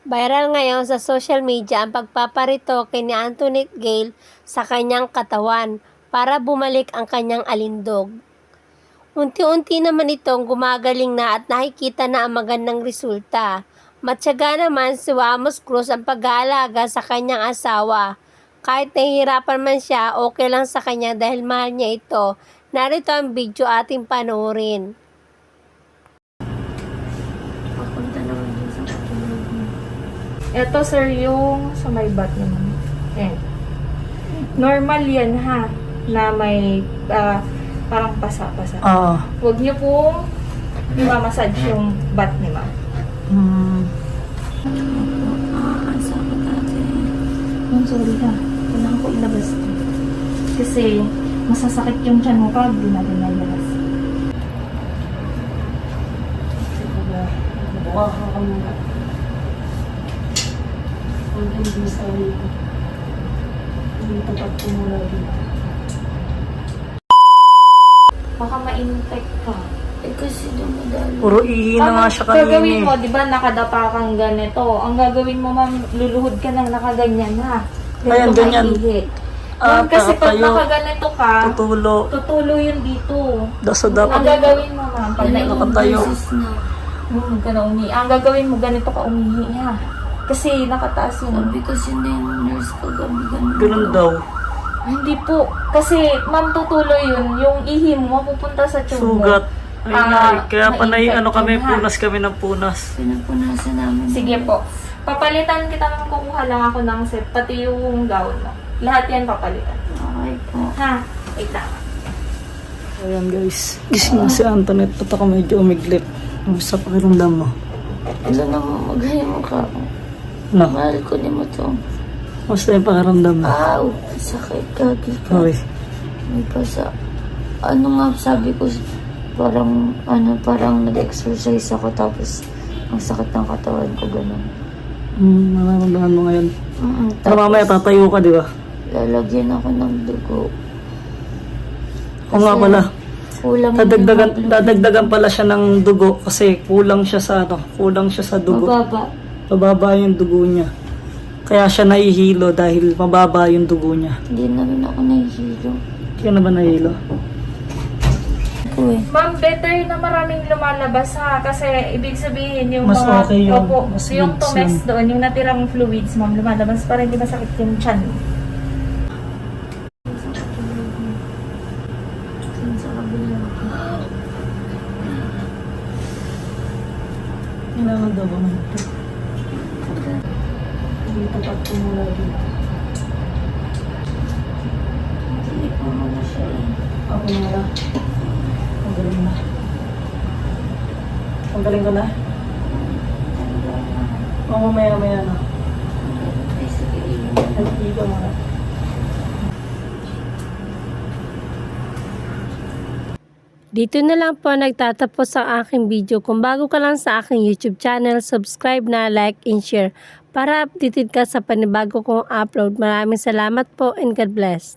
Viral ngayon sa social media ang pagpaparitoke ni Antoinette Gayle sa kanyang katawan para bumalik ang kanyang alindog. Unti-unti naman itong gumagaling na at nakikita na ang magandang resulta. Matyaga naman si Wamos Cruz ang pag-aalaga sa kanyang asawa. Kahit nahihirapan man siya, okay lang sa kanya dahil mahal niya ito. Narito ang video ating panoorin. Ito sir, yung sa may bat naman. Ayan. Normal yan ha, na may parang pasa-pasa. Oo. Huwag niyo pong i-massage yung bat ni ma'am. Sakit natin. Ma'am, sorry ha. Kailangan ko ilabas ito. Kasi masasakit yung tiyan mo pag di natin nailabas. Buka ka kami. Ang hindi sa dito. Hindi tapat ko mula dito. Baka ma-infect ka. Kasi dumadalo. Puro ihi na nga siya kanina. Gagawin mo, di ba nakadapa kang ganito. Ang gagawin mo ma'am, luluhod ka ng nakaganyan ha. Ayan, ganyan. Ma'am, kasi pag tayo, nakaganito ka, tutulo yun dito. So, dapat Ang gagawin mo ma'am, pag nakatayo. huwag ka na umihi. Ang gagawin mo, ganito ka umihi ha. Kasi nakataas yun. Sabi kasi na yung nurse kagabi Ganun daw. Hindi po. Kasi ma'am, tutuloy yun. Yung ihi mo, mapupunta sa tube mo. Sugat. Ay, kaya panay ma-infect kami, yun, ha? punas kami ng punas. Pinapunasan namin. Sige po. Papalitan kita ng kukuha lang ako ng set. Pati yung gown mo. Lahat yan papalitan. Okay po. Ha? Wait lang. Ayan guys. Gising na si Antoinette. At ako medyo umiglip. Ang sa pakiramdam mo. Wala naman maghimo ka. No? Mahal ko ni mo to. Basta yung pakiramdam mo. Aw! Sakit kagi ka. Okay. May pasa. Ano nga sabi ko, parang nag-exercise ako tapos ang sakit ng katawan ko ganun. Nararamdaman mo ngayon. Pero Tapos mamaya tatayo ka, di ba? lalagyan ako ng dugo. O nga pala. Kulang Dadagdagan pala siya ng dugo kasi kulang siya sa dugo. mababa. Mababa yung dugo niya. Kaya siya nahihilo dahil mababa yung dugo niya. Hindi na rin ako nahihilo. Kaya na ba nahihilo? Ma'am, better na maraming lumalabas ha. Kasi ibig sabihin yung Mas mga... okay yun. Opo, Mas yung fluids tumes yun. doon, yung natirang fluids, ma'am, lumalabas para hindi masakit yung tiyan. Kailangan daw ba naman ito? Hindi tapat ko mula dito. Hindi pa mo na siya eh. Ako na lang. Ang galing na. Ang galing ko na. O mamaya na. Ay, sige. Hindi ka muna. Dito na lang po nagtatapos ang aking video. Kung bago ka lang sa aking YouTube channel, subscribe na, like, and share para updated ka sa panibago kong upload. Maraming salamat po and God bless.